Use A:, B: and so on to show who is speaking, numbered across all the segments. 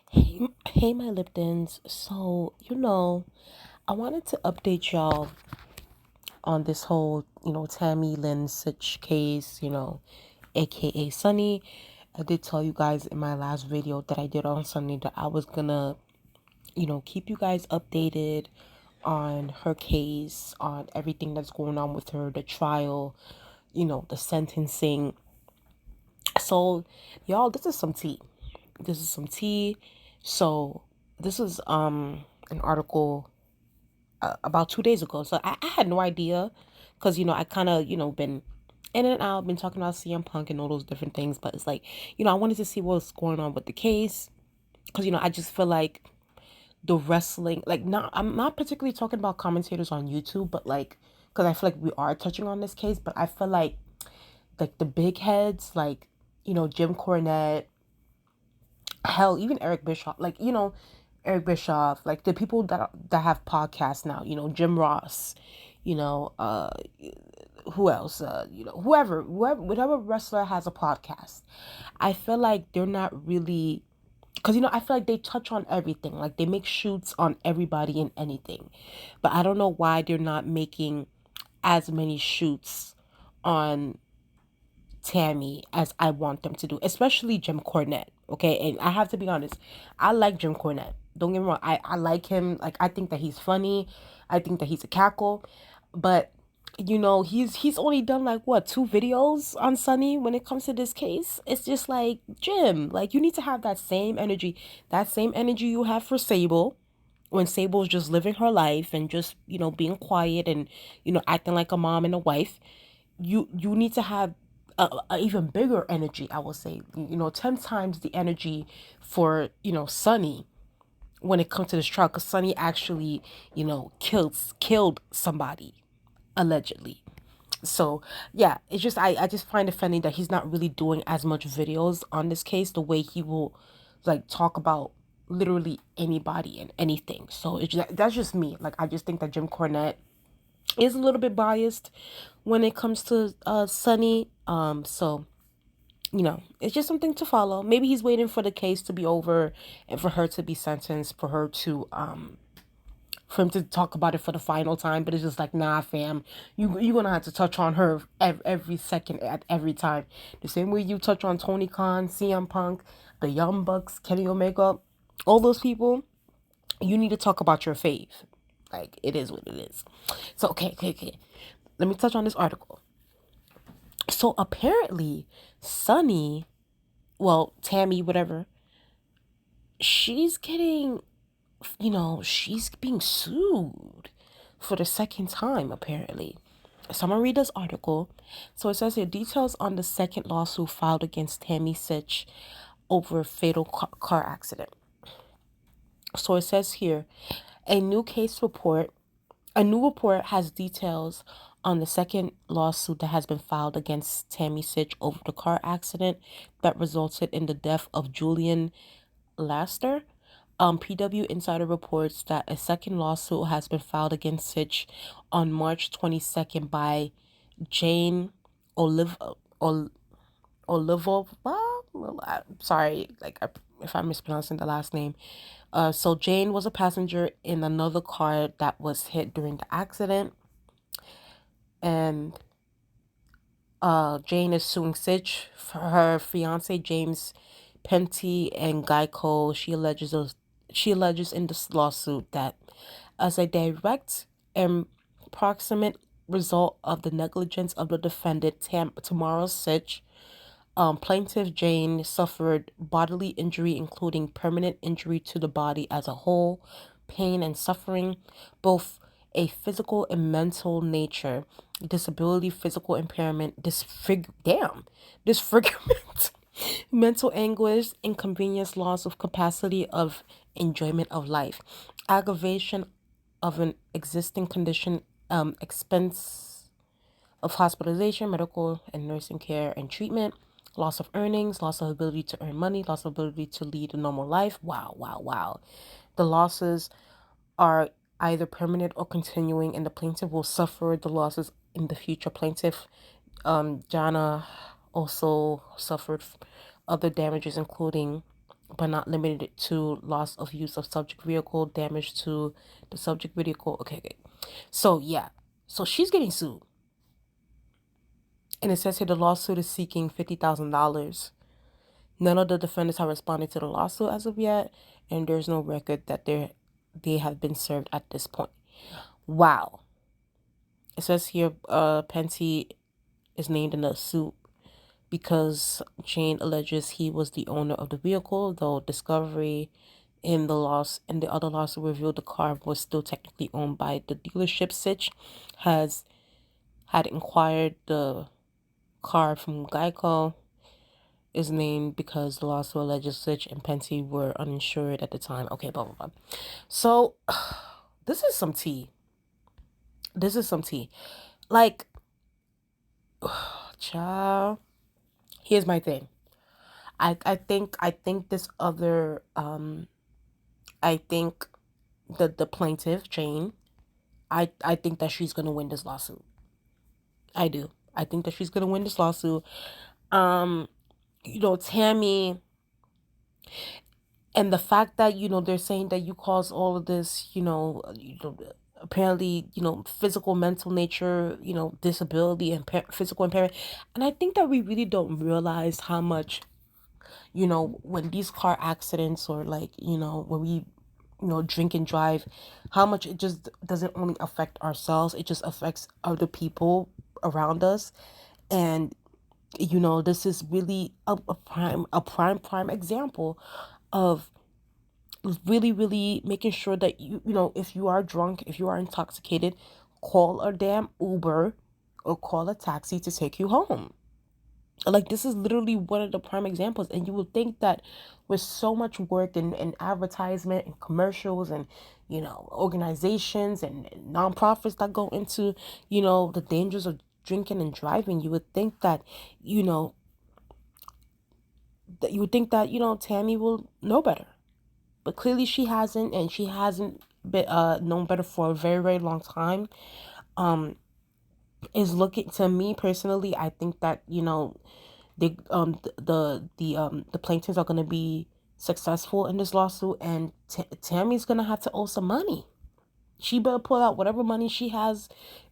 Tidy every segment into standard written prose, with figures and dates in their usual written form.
A: Hey, my Liptons. So, I wanted to update y'all on this whole, Tammy Sytch case, aka Sunny. I did tell you guys in my last video that I did on Sunday that I was gonna, keep you guys updated on her case, on everything that's going on with her, the trial, the sentencing. So, y'all, this is some tea. This is some tea. So, this is an article about 2 days ago. So I had no idea because, I kind of, been in and out, been talking about CM Punk and all those different things. But it's like, I wanted to see what's going on with the case because, I just feel like the wrestling, like, I'm not particularly talking about commentators on YouTube, but like, because I feel like we are touching on this case, but I feel like the big heads, like, Jim Cornette, hell, even Eric Bischoff, like, Eric Bischoff, like the people that have podcasts now, Jim Ross, you know, uh, who else, whoever, whatever wrestler has a podcast. I feel like they're not really, because I feel like they touch on everything, like they make shoots on everybody and anything, but I don't know why they're not making as many shoots on Tammy as I want them to do, especially Jim Cornette. Okay, and I have to be honest, I like Jim Cornette. Don't get me wrong, I like him. Like, I think that he's funny. I think that he's a cackle, but he's only done like what, 2 videos on Sunny when it comes to this case. It's just like, Jim, like, you need to have that same energy you have for Sable when Sable's just living her life and just being quiet and acting like a mom and a wife. You need to have a even bigger energy, I will say, 10 times the energy for Sunny when it comes to this trial, because Sunny actually killed somebody allegedly. So yeah, it's just, I just find it funny that he's not really doing as much videos on this case the way he will like talk about literally anybody and anything. So that's just me. Like, I just think that Jim Cornette is a little bit biased when it comes to Sunny. So it's just something to follow. Maybe he's waiting for the case to be over and for her to be sentenced, for him to talk about it for the final time. But it's just like, nah, fam, you're gonna have to touch on her every second at every time. The same way you touch on Tony Khan, CM Punk, the Young Bucks, Kenny Omega, all those people. You need to talk about your fave. Like, it is what it is. So okay. Let me touch on this article. So apparently, Sunny, well, Tammy, whatever, she's getting, she's being sued for the second time, apparently. So I'm gonna read this article. So it says here, details on the second lawsuit filed against Tammy Sytch over a fatal car accident. So it says here, a new case report A new report has details on the second lawsuit that has been filed against Tammy Sytch over the car accident that resulted in the death of Julian Laster. PW Insider reports that a second lawsuit has been filed against Sytch on March 22nd by Jane Olive Ol- Olivova. Sorry, like, if I'm mispronouncing the last name. So Jane was a passenger in another car that was hit during the accident, and Jane is suing Sytch for her fiance James Penty and Geico. She alleges in this lawsuit that as a direct and proximate result of the negligence of the defendant Tamara Sytch, plaintiff Jane suffered bodily injury, including permanent injury to the body as a whole, pain and suffering, both a physical and mental nature, disability, physical impairment, disfigurement, mental anguish, inconvenience, loss of capacity of enjoyment of life, aggravation of an existing condition, expense of hospitalization, medical and nursing care and treatment, loss of earnings, loss of ability to earn money, loss of ability to lead a normal life. Wow, wow, wow. The losses are either permanent or continuing, and the plaintiff will suffer the losses in the future. Plaintiff Jana also suffered other damages, including but not limited to loss of use of subject vehicle, damage to the subject vehicle. Okay, okay. So yeah, so she's getting sued, and it says here the lawsuit is seeking $50,000. None of the defendants have responded to the lawsuit as of yet, and there's no record that they have been served at this point. Wow. It says here, Pensy is named in the suit because Jane alleges he was the owner of the vehicle, though discovery in the other lawsuit revealed the car was still technically owned by the dealership. Sytch had inquired the car from Geico is named because the lawsuit alleges Sytch and Pensy were uninsured at the time. Okay, blah blah blah. So this is some tea. This is some tea. Like, child. Here's my thing. I think this other I think the plaintiff Jane, I think that she's gonna win this lawsuit. I do. I think that she's gonna win this lawsuit. Tammy, and the fact that they're saying that you caused all of this, apparently, physical, mental nature, disability and physical impairment, and I think that we really don't realize how much, when these car accidents or like, when we, drink and drive, how much it just doesn't only affect ourselves, it just affects other people around us. And, this is really a prime example of really, really making sure that if you are drunk, if you are intoxicated, call a damn Uber or call a taxi to take you home. Like, this is literally one of the prime examples. And you would think that with so much work and advertisement and commercials and, organizations and nonprofits that go into, the dangers of drinking and driving, you would think that, Tammy will know better. But clearly she hasn't, and she hasn't been known better for a very, very long time. Is looking to me personally, I think that, the plaintiffs are going to be successful in this lawsuit, and Tammy's going to have to owe some money. She better pull out whatever money she has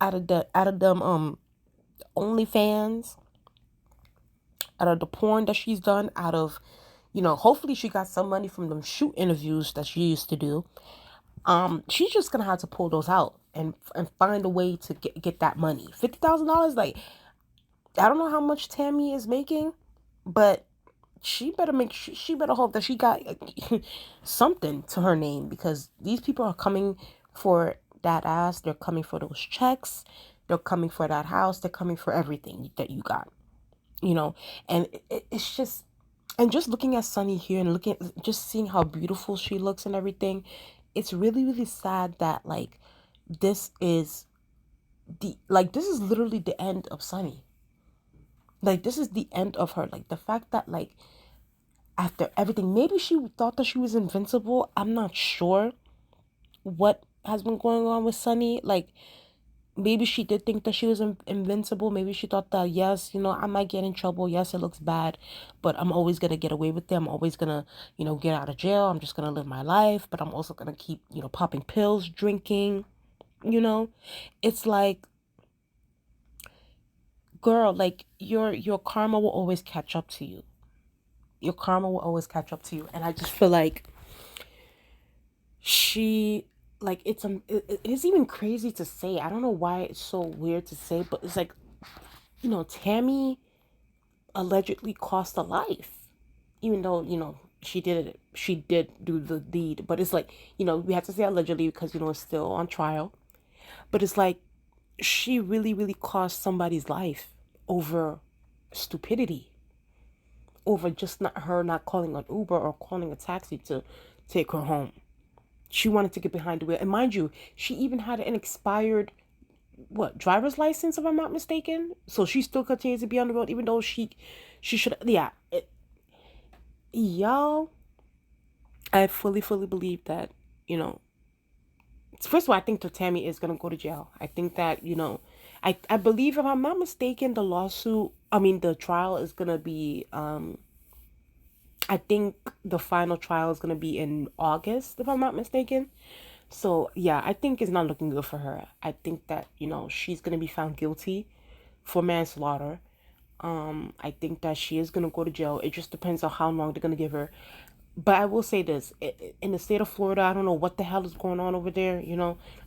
A: out of them OnlyFans, out of the porn that she's done, out of, hopefully she got some money from them shoot interviews that she used to do. She's just gonna have to pull those out and find a way to get that money. $50,000, like, I don't know how much Tammy is making, but she better hope that she got something to her name, because these people are coming for that ass. They're coming for those checks. They're coming for that house. They're coming for everything that you got. And it's just, and just looking at Sunny here and just seeing how beautiful she looks and everything, it's really, really sad that, like, this is this is literally the end of Sunny. Like, this is the end of her. Like, the fact that, like, after everything, maybe she thought that she was invincible. I'm not sure what has been going on with Sunny. Like, maybe she did think that she was invincible. Maybe she thought that, yes, I might get in trouble. Yes, it looks bad, but I'm always going to get away with it. I'm always going to, get out of jail. I'm just going to live my life, but I'm also going to keep, popping pills, drinking, It's like, girl, like, your karma will always catch up to you. Your karma will always catch up to you. And I just feel like she, like, it is even crazy to say. I don't know why it's so weird to say, but it's like, Tammy allegedly cost a life, even though, she did do the deed. But it's like, we have to say allegedly because, it's still on trial. But it's like, she really, really cost somebody's life over stupidity, over just not calling an Uber or calling a taxi to take her home. She wanted to get behind the wheel. And mind you, she even had an expired, driver's license, if I'm not mistaken. So she still continues to be on the road, even though she should, yeah. Y'all, I fully, fully believe that, first of all, I think that Tammy is going to go to jail. I think that, I believe, if I'm not mistaken, the trial is going to be, I think the final trial is going to be in August, if I'm not mistaken. So, yeah, I think it's not looking good for her. I think that, she's going to be found guilty for manslaughter. I think that she is going to go to jail. It just depends on how long they're going to give her. But I will say this, in the state of Florida, I don't know what the hell is going on over there,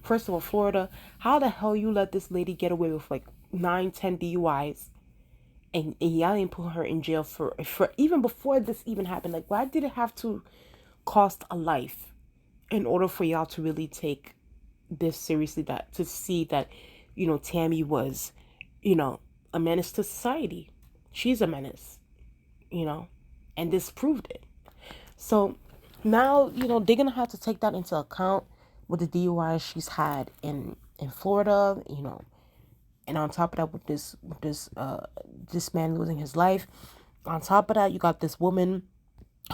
A: First of all, Florida, how the hell you let this lady get away with like 9, 10 DUIs, and y'all didn't put her in jail for even before this even happened? Like, why did it have to cost a life in order for y'all to really take this seriously, that to see that, Tammy was, a menace to society? She's a menace, you know, and this proved it. So now, they're gonna have to take that into account with the DUI she's had in Florida, and on top of that, this man losing his life. On top of that, you got this woman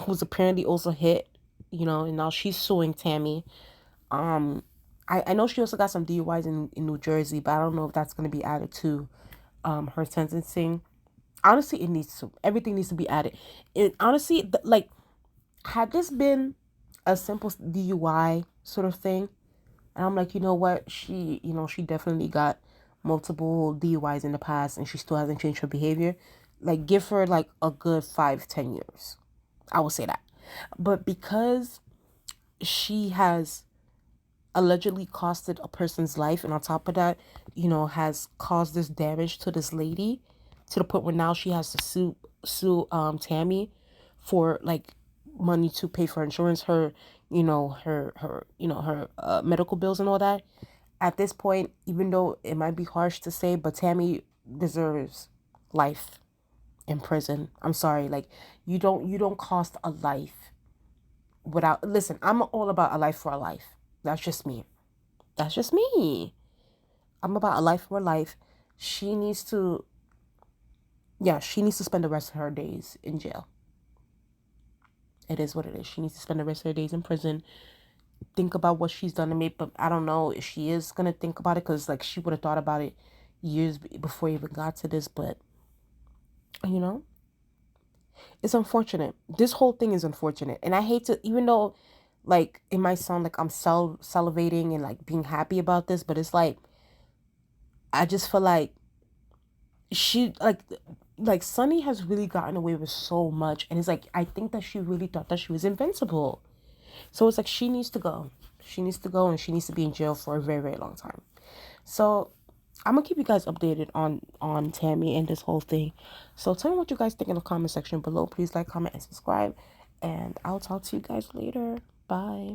A: who's apparently also hit, and now she's suing Tammy. Um, I know she also got some DUIs in New Jersey, but I don't know if that's gonna be added to her sentencing. Honestly, it needs to. Everything needs to be added. It honestly, like, had this been a simple DUI sort of thing, and I'm like, you know what, she definitely got multiple DUIs in the past, and she still hasn't changed her behavior. Like, give her like a good 5, 10 years. I will say that. But because she has allegedly costed a person's life, and on top of that, has caused this damage to this lady, to the point where now she has to sue Tammy for like money to pay for insurance, her medical bills and all that. At this point, even though it might be harsh to say, but Tammy deserves life in prison. I'm sorry, like, you don't cost a life without. Listen, I'm all about a life for a life. That's just me. That's just me. I'm about a life for a life. She needs to, yeah, she needs to spend the rest of her days in jail. It is what it is. She needs to spend the rest of her days in prison. Think about what she's done to me, but I don't know if she is gonna think about it, because like she would have thought about it years before you even got to this. But you know, it's unfortunate. This whole thing is unfortunate, and I hate to, even though like it might sound like I'm salivating and like being happy about this, but it's like I just feel like she like Sunny has really gotten away with so much, and it's like I think that she really thought that she was invincible. So it's like she needs to go. She needs to go, and she needs to be in jail for a very, very long time. So I'm gonna keep you guys updated on Tammy and this whole thing. So tell me what you guys think in the comment section below. Please like, comment, and subscribe. And I'll talk to you guys later. Bye.